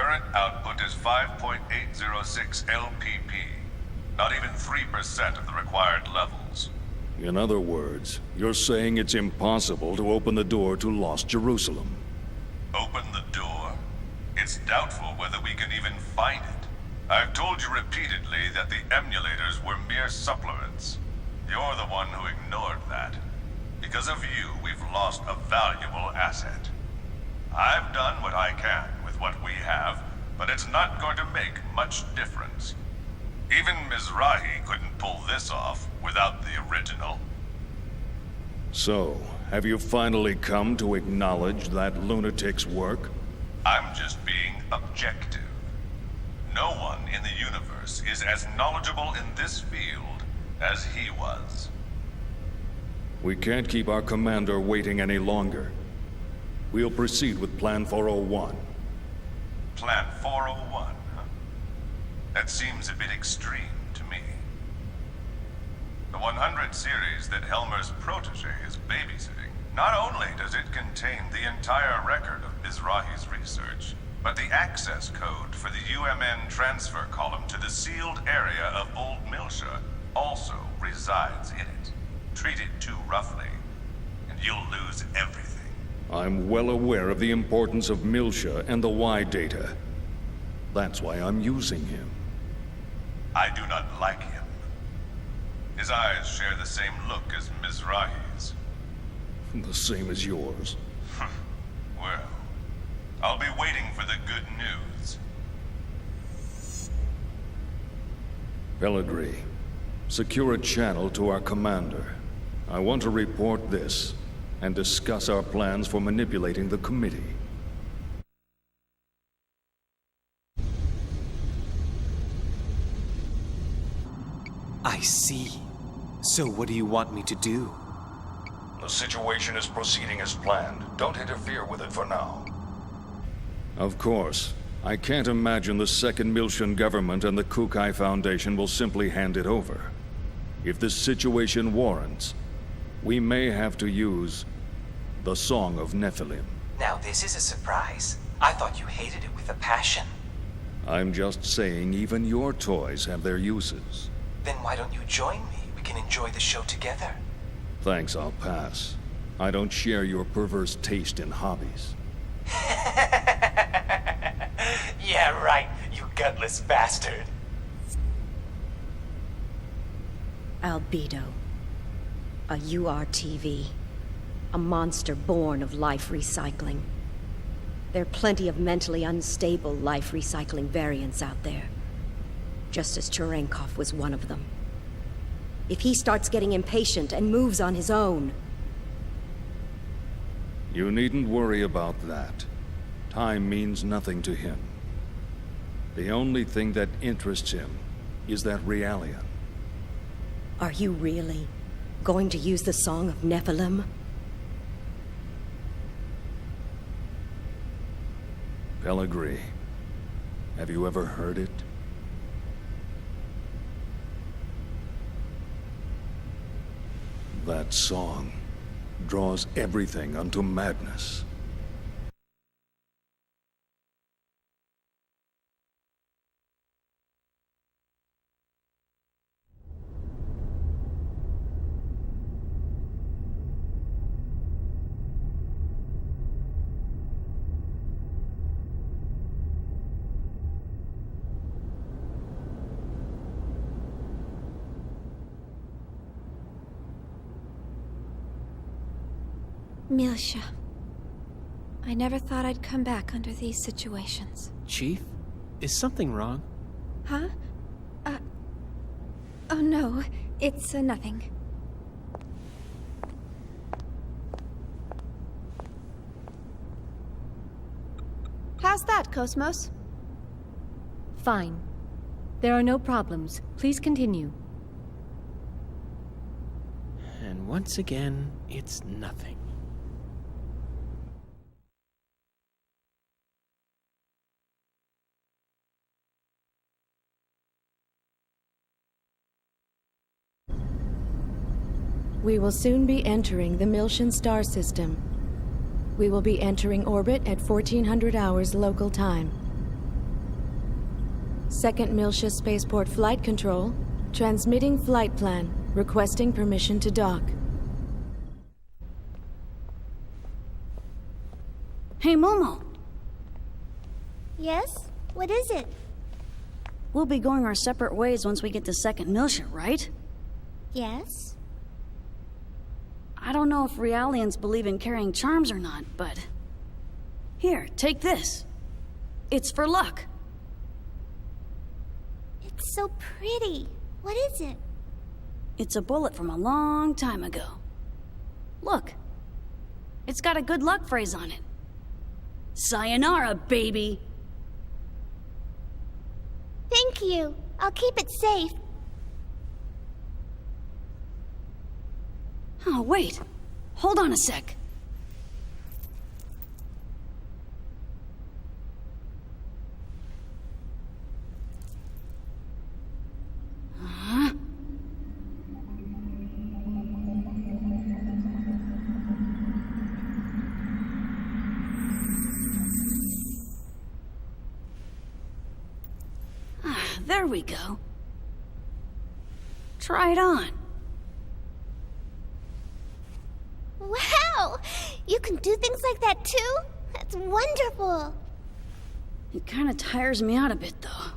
current output is 5.806 LPP. Not even 3% of the required levels. In other words, you're saying it's impossible to open the door to Lost Jerusalem. Open the door? It's doubtful whether we can even find it. I've told you repeatedly that the emulators were mere supplements. You're the one who ignored that. Because of you, we've lost a valuable asset. I've done what I can with what we have, but it's not going to make much difference. Even Mizrahi couldn't pull this off without the original. So, have you finally come to acknowledge that lunatic's work? I'm just being objective. No one in the universe is as knowledgeable in this field as he was. We can't keep our commander waiting any longer. We'll proceed with Plan 401. Plan 401, huh? That seems a bit extreme to me. The 100 series that Helmer's protege is babysitting, not only does it contain the entire record of Mizrahi's research, but the access code for the UMN transfer column to the sealed area of Old Milsha also resides in it. Treat it too roughly, and you'll lose everything. I'm well aware of the importance of Milsha and the Y data. That's why I'm using him. I do not like him. His eyes share the same look as Mizrahi's. The same as yours. Well, I'll be waiting for the good news. Pellegrini, secure a channel to our commander. I want to report this and discuss our plans for manipulating the committee. I see. So what do you want me to do? The situation is proceeding as planned. Don't interfere with it for now. Of course. I can't imagine the Second Milshan government and the Kukai Foundation will simply hand it over. If this situation warrants, we may have to use the Song of Nephilim. Now this is a surprise. I thought you hated it with a passion. I'm just saying even your toys have their uses. Then why don't you join me? We can enjoy the show together. Thanks, I'll pass. I don't share your perverse taste in hobbies. Yeah, right, you gutless bastard. Albedo. A URTV. A monster born of life recycling. There are plenty of mentally unstable life recycling variants out there. Just as Cherenkov was one of them. If he starts getting impatient and moves on his own... You needn't worry about that. Time means nothing to him. The only thing that interests him is that Realian. Are you really going to use the Song of Nephilim? Pellegrini, have you ever heard it? That song draws everything unto madness. Milsha. I never thought I'd come back under these situations. Chief? Is something wrong? Huh? Oh no, it's nothing. How's that, Cosmos? Fine. There are no problems. Please continue. And once again, it's nothing. We will soon be entering the Milshan star system. We will be entering orbit at 1400 hours local time. 2nd Miltia Spaceport Flight Control. Transmitting flight plan. Requesting permission to dock. Hey, Momo. Yes? What is it? We'll be going our separate ways once we get to 2nd Miltia, right? Yes? I don't know if Realians believe in carrying charms or not, but... Here, take this. It's for luck. It's so pretty. What is it? It's a bullet from a long time ago. Look. It's got a good luck phrase on it. Sayonara, baby! Thank you. I'll keep it safe. Oh, wait. Hold on a sec. There we go. Try it on. Wow! You can do things like that too? That's wonderful. It kind of tires me out a bit, though.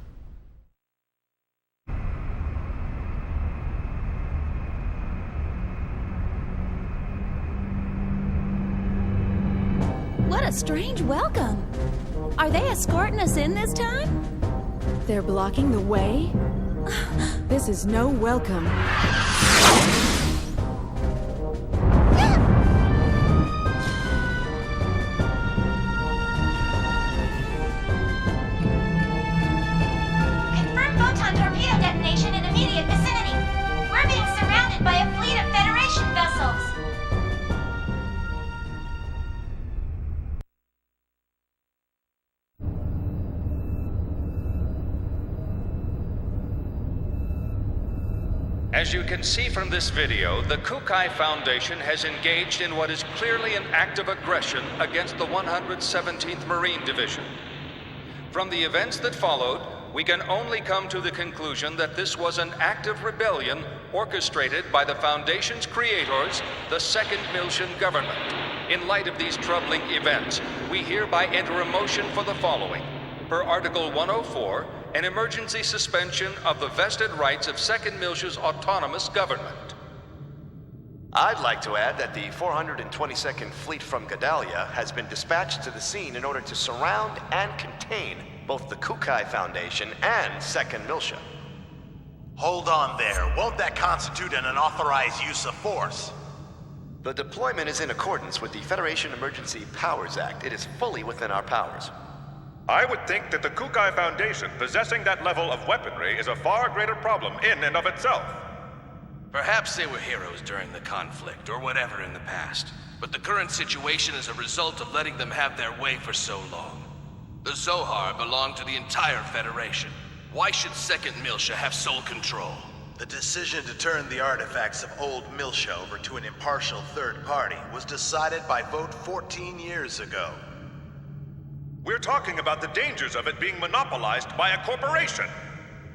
What a strange welcome. Are they escorting us in this time? They're blocking the way? This is no welcome. Confirm photon torpedo detonation in immediate vicinity. We're being surrounded by a fleet of Federation vessels. As you can see from this video, the Kukai Foundation has engaged in what is clearly an act of aggression against the 117th Marine Division. From the events that followed, we can only come to the conclusion that this was an act of rebellion orchestrated by the Foundation's creators, the 2nd Miltian government. In light of these troubling events, we hereby enter a motion for the following. Per Article 104, an emergency suspension of the vested rights of 2nd Miltia's autonomous government. I'd like to add that the 422nd Fleet from Gedalia has been dispatched to the scene in order to surround and contain both the Kukai Foundation and 2nd Miltia. Hold on there. Won't that constitute an unauthorized use of force? The deployment is in accordance with the Federation Emergency Powers Act. It is fully within our powers. I would think that the Kukai Foundation possessing that level of weaponry is a far greater problem in and of itself. Perhaps they were heroes during the conflict, or whatever in the past. But the current situation is a result of letting them have their way for so long. The Zohar belong to the entire Federation. Why should 2nd Miltia have sole control? The decision to turn the artifacts of old Miltia over to an impartial third party was decided by vote 14 years ago. We're talking about the dangers of it being monopolized by a corporation.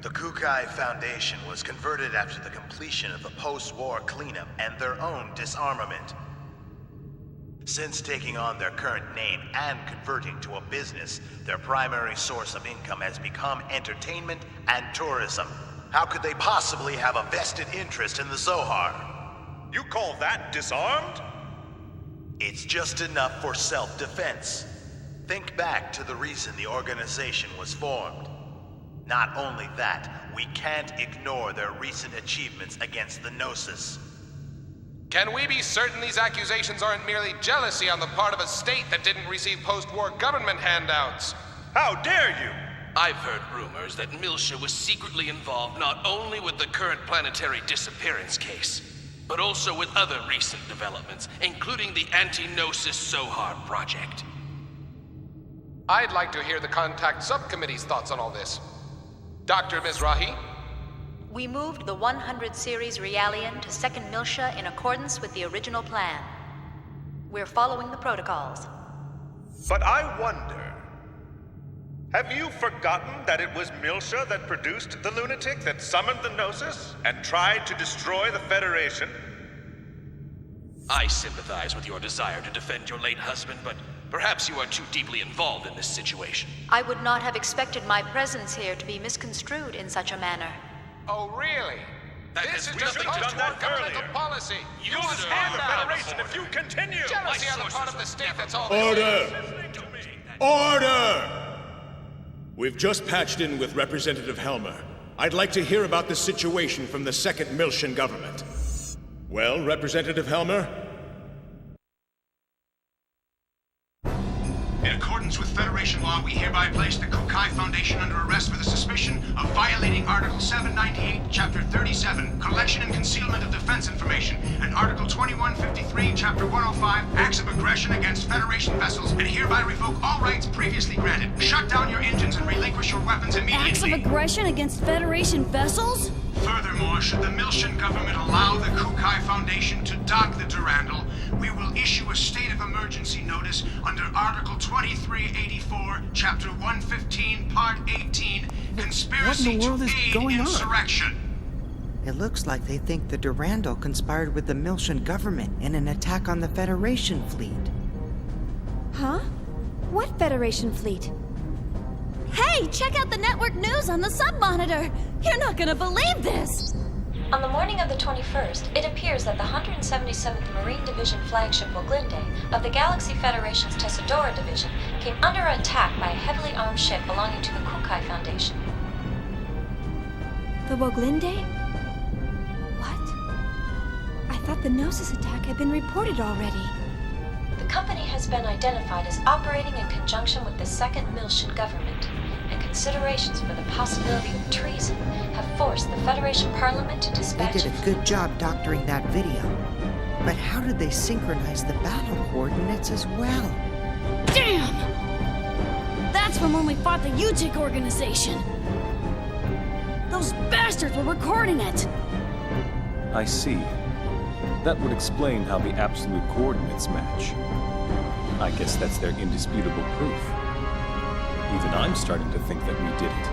The Kukai Foundation was converted after the completion of the post-war cleanup and their own disarmament. Since taking on their current name and converting to a business, their primary source of income has become entertainment and tourism. How could they possibly have a vested interest in the Zohar? You call that disarmed? It's just enough for self-defense. Think back to the reason the organization was formed. Not only that, we can't ignore their recent achievements against the Gnosis. Can we be certain these accusations aren't merely jealousy on the part of a state that didn't receive post-war government handouts? How dare you! I've heard rumors that Miltia was secretly involved not only with the current planetary disappearance case, but also with other recent developments, including the anti-Gnosis Zohar project. I'd like to hear the Contact Subcommittee's thoughts on all this. Dr. Mizrahi? We moved the 100 series Realian to 2nd Miltia in accordance with the original plan. We're following the protocols. But I wonder, Have you forgotten that it was Miltia that produced the lunatic that summoned the Gnosis and tried to destroy the Federation? I sympathize with your desire to defend your late husband, but perhaps you are too deeply involved in this situation. I would not have expected my presence here to be misconstrued in such a manner. Oh, really? This is just post-war governmental policy. You'll destroy the Federation if you continue! Jealousy on the part of the state, that's all. Order! Order! We've just patched in with Representative Helmer. I'd like to hear about the situation from the second Miltian government. Well, Representative Helmer? In accordance with Federation law, we hereby place the Kukai Foundation under arrest for the suspicion of violating Article 798, Chapter 37, Collection and Concealment of Defense Information, and Article 2153, Chapter 105, Acts of Aggression against Federation vessels, and hereby revoke all rights previously granted. Shut down your engines and relinquish your weapons immediately. Acts of aggression against Federation vessels? Furthermore, should the Miltian government allow the Kukai Foundation to dock the Durandal, we will issue a state of emergency notice under Article 2384, Chapter 115, Part 18, Conspiracy to Aid Insurrection. It looks like they think the Durandal conspired with the Miltian government in an attack on the Federation fleet. Huh? What Federation fleet? Hey, check out the network news on the sub-monitor! You're not gonna believe this! On the morning of the 21st, it appears that the 177th Marine Division flagship Woglinde of the Galaxy Federation's Tessadora Division came under attack by a heavily armed ship belonging to the Kukai Foundation. The Woglinde? What? I thought the Gnosis attack had been reported already. The company has been identified as operating in conjunction with the second Miltian government, and considerations for the possibility of treason have forced the Federation Parliament to dispatch... They did a good job doctoring that video. But how did they synchronize the battle coordinates as well? Damn! That's from when we fought the UTIC organization! Those bastards were recording it! I see. That would explain how the absolute coordinates match. I guess that's their indisputable proof. Even I'm starting to think that we did it.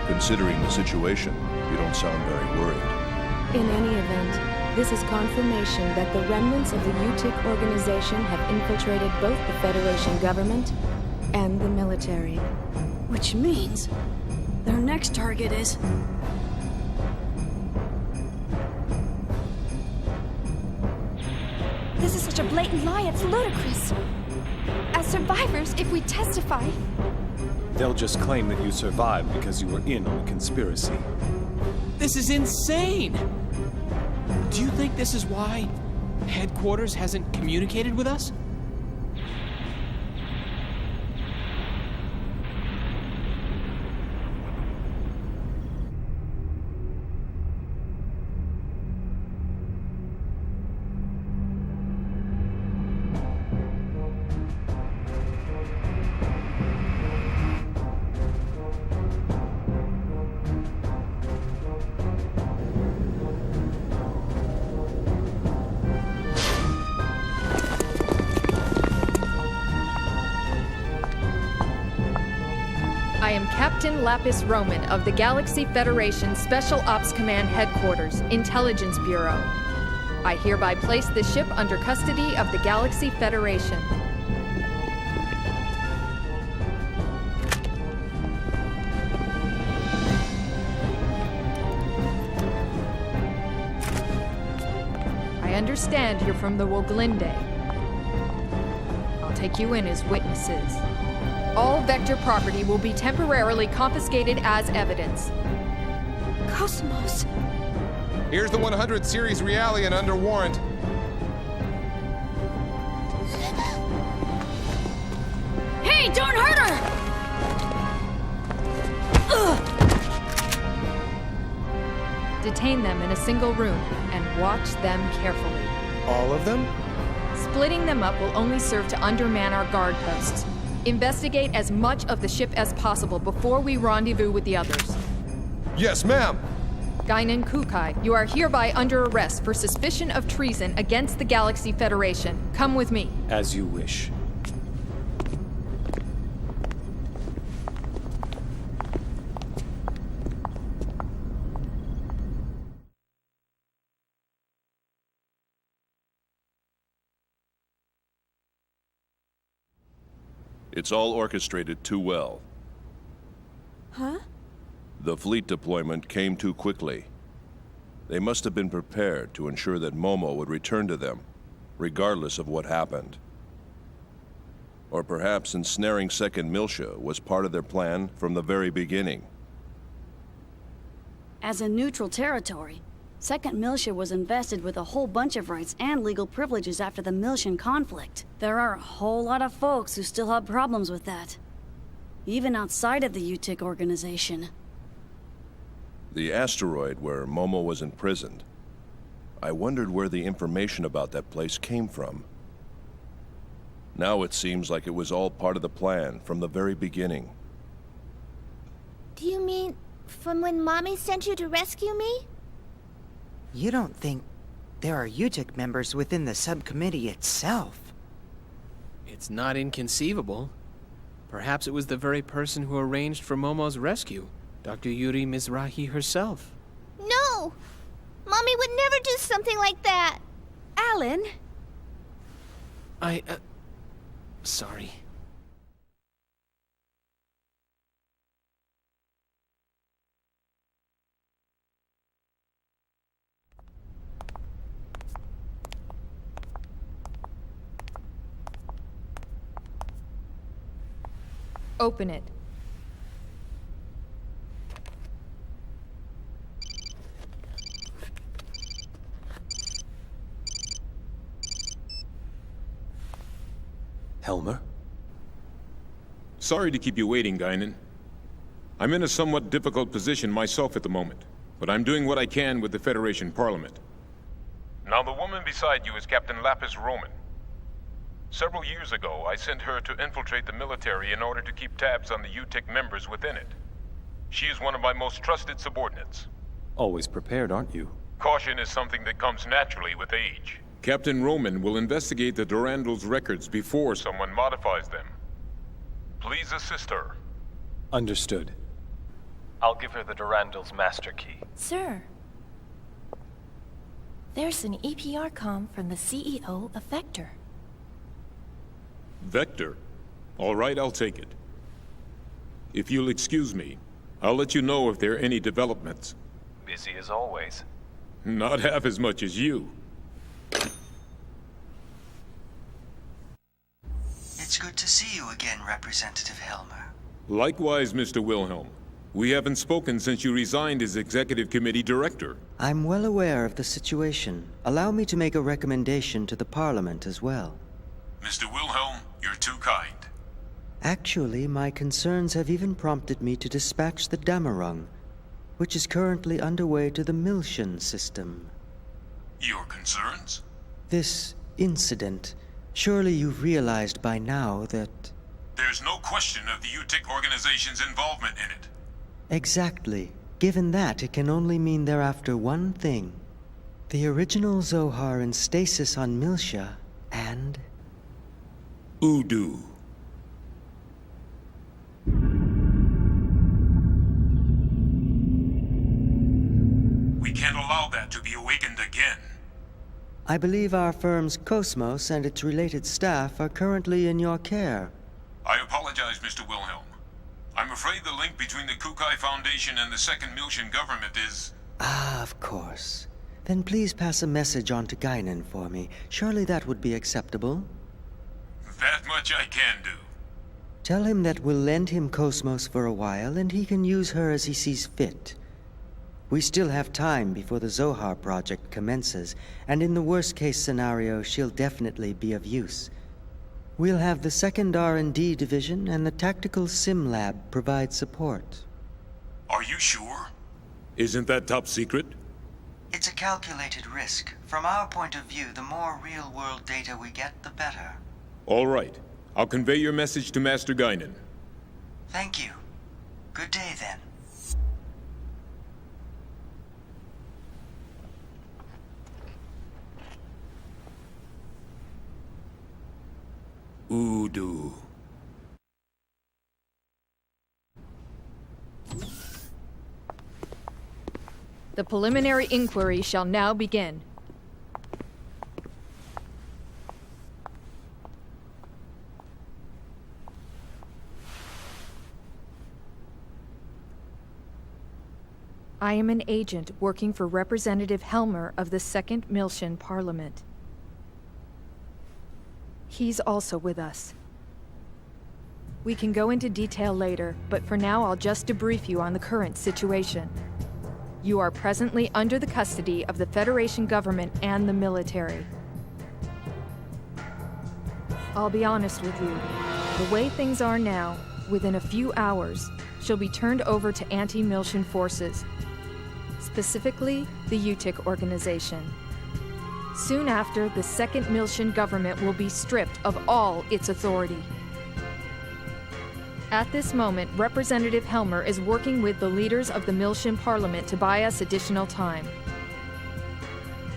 Considering the situation, you don't sound very worried. In any event, this is confirmation that the remnants of the UTIC organization have infiltrated both the Federation government and the military. Which means their next target is... This is such a blatant lie, it's ludicrous. As survivors, if we testify... They'll just claim that you survived because you were in on the conspiracy. This is insane! Do you think this is why headquarters hasn't communicated with us? I am Captain Lapis Roman of the Galaxy Federation Special Ops Command Headquarters, Intelligence Bureau. I hereby place the ship under custody of the Galaxy Federation. I understand you're from the Woglinde. I'll take you in as witnesses. All Vector property will be temporarily confiscated as evidence. Cosmos. Here's the 100 Series Realian under warrant. Hey, don't hurt her! Detain them in a single room and watch them carefully. All of them? Splitting them up will only serve to underman our guard posts. Investigate as much of the ship as possible before we rendezvous with the others. Yes, ma'am. Guinan Kukai, you are hereby under arrest for suspicion of treason against the Galaxy Federation. Come with me. As you wish. It's all orchestrated too well. Huh? The fleet deployment came too quickly. They must have been prepared to ensure that Momo would return to them, regardless of what happened. Or perhaps ensnaring 2nd Militia was part of their plan from the very beginning. As a neutral territory, 2nd Militia was invested with a whole bunch of rights and legal privileges after the Miltian conflict. There are a whole lot of folks who still have problems with that. Even outside of the UTIC organization. The asteroid where Momo was imprisoned. I wondered where the information about that place came from. Now it seems like it was all part of the plan from the very beginning. Do you mean from when Mommy sent you to rescue me? You don't think there are UTIC members within the subcommittee itself? It's not inconceivable. Perhaps it was the very person who arranged for Momos rescue, Dr. Yuri Mizrahi herself. No! Mommy would never do something like that! Alan! Sorry. Open it. Helmer? Sorry to keep you waiting, Guinan. I'm in a somewhat difficult position myself at the moment, but I'm doing what I can with the Federation Parliament. Now, the woman beside you is Captain Lapis Roman. Several years ago, I sent her to infiltrate the military in order to keep tabs on the UTIC members within it. She is one of my most trusted subordinates. Always prepared, aren't you? Caution is something that comes naturally with age. Captain Roman will investigate the Durandal's records before someone modifies them. Please assist her. Understood. I'll give her the Durandal's master key. Sir, there's an EPR comm from the CEO of Vector. Vector? All right, I'll take it. If you'll excuse me, I'll let you know if there are any developments. Busy as always. Not half as much as you. It's good to see you again, Representative Helmer. Likewise, Mr. Wilhelm. We haven't spoken since you resigned as Executive Committee Director. I'm well aware of the situation. Allow me to make a recommendation to the Parliament as well. Mr. Wilhelm, you're too kind. Actually, my concerns have even prompted me to dispatch the Damarung, which is currently underway to the Miltian system. Your concerns? This incident, surely you've realized by now that... There's no question of the UTIC organization's involvement in it. Exactly. Given that, it can only mean they're after one thing. The original Zohar in stasis on Miltia, and... Udu. We can't allow that to be awakened again. I believe our firm's Cosmos and its related staff are currently in your care. I apologize, Mr. Wilhelm. I'm afraid the link between the Kukai Foundation and the 2nd Miltian government is... Ah, of course. Then please pass a message on to Guinan for me. Surely that would be acceptable. That much I can do. Tell him that we'll lend him Cosmos for a while, and he can use her as he sees fit. We still have time before the Zohar project commences, and in the worst-case scenario, she'll definitely be of use. We'll have the 2nd R&D division and the Tactical Sim Lab provide support. Are you sure? Isn't that top secret? It's a calculated risk. From our point of view, the more real-world data we get, the better. All right. I'll convey your message to Master Guinan. Thank you. Good day, then. Udu. The preliminary inquiry shall now begin. I am an agent working for Representative Helmer of the 2nd Miltian Parliament. He's also with us. We can go into detail later, but for now I'll just debrief you on the current situation. You are presently under the custody of the Federation government and the military. I'll be honest with you. The way things are now, within a few hours, she'll be turned over to anti-Miltian forces, specifically the UTIC organization. Soon after, the 2nd Miltian government will be stripped of all its authority. At this moment, Representative Helmer is working with the leaders of the Miltian Parliament to buy us additional time.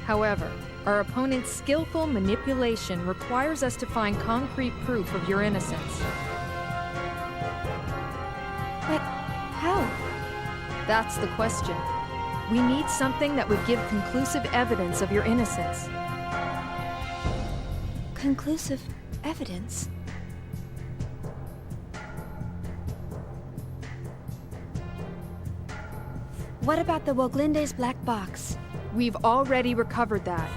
However, our opponent's skillful manipulation requires us to find concrete proof of your innocence. But how? That's the question. We need something that would give conclusive evidence of your innocence. Conclusive evidence? What about the Woglinde's black box? We've already recovered that.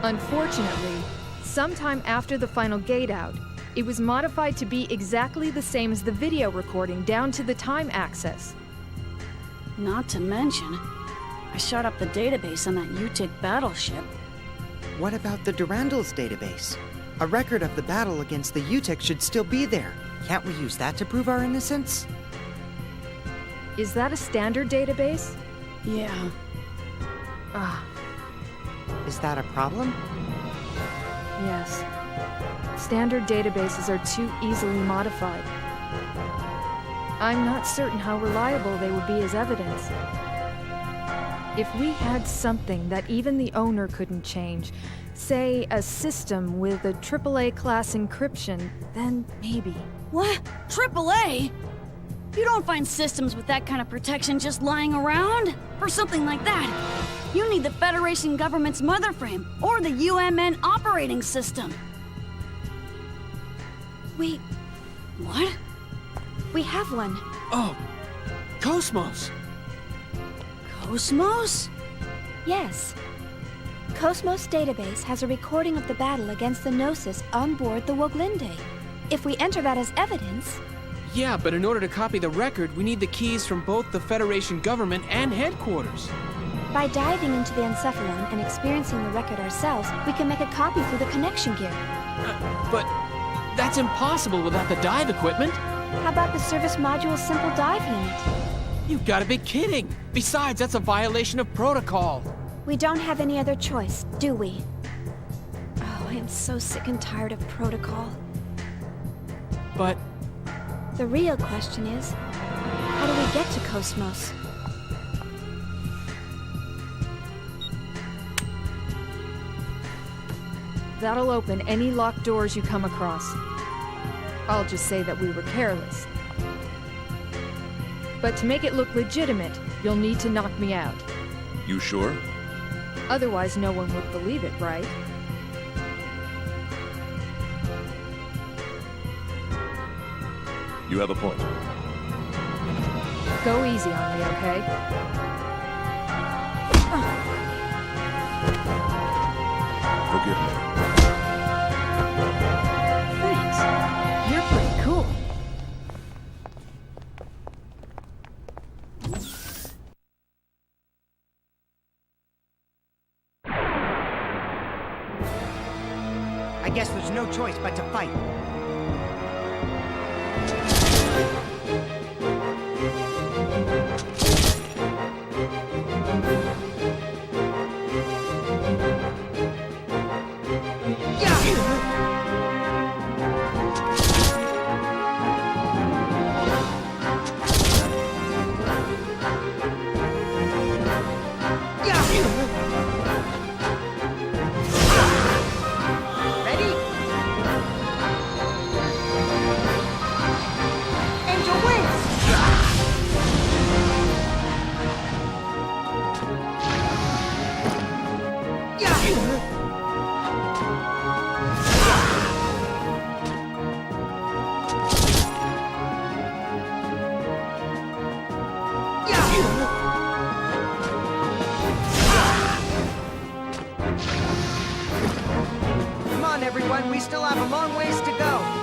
Unfortunately, sometime after the final gate out, it was modified to be exactly the same as the video recording down to the time access. Not to mention, I shot up the database on that UTIC battleship. What about the Durandal's database? A record of the battle against the UTIC should still be there. Can't we use that to prove our innocence? Is that a standard database? Yeah. Is that a problem? Yes. Standard databases are too easily modified. I'm not certain how reliable they would be as evidence. If we had something that even the owner couldn't change, say a system with a AAA class encryption, then maybe. What? AAA? You don't find systems with that kind of protection just lying around? For something like that, you need the Federation government's mother frame, or the UMN operating system. What? We have one. Oh, Cosmos! Cosmos? Yes. Cosmos database has a recording of the battle against the Gnosis on board the Woglinde. If we enter that as evidence... Yeah, but in order to copy the record, we need the keys from both the Federation government and headquarters. By diving into the Encephalon and experiencing the record ourselves, we can make a copy through the connection gear. But that's impossible without the dive equipment. How about the service module's simple dive unit? You've got to be kidding! Besides, that's a violation of protocol. We don't have any other choice, do we? Oh, I am so sick and tired of protocol. But... the real question is, how do we get to Cosmos? That'll open any locked doors you come across. I'll just say that we were careless. But to make it look legitimate, you'll need to knock me out. You sure? Otherwise, no one would believe it, right? You have a point. Go easy on me, okay? Forgive me. Thanks. You're pretty cool. I guess there's no choice but to fight. everyone. We still have a long ways to go.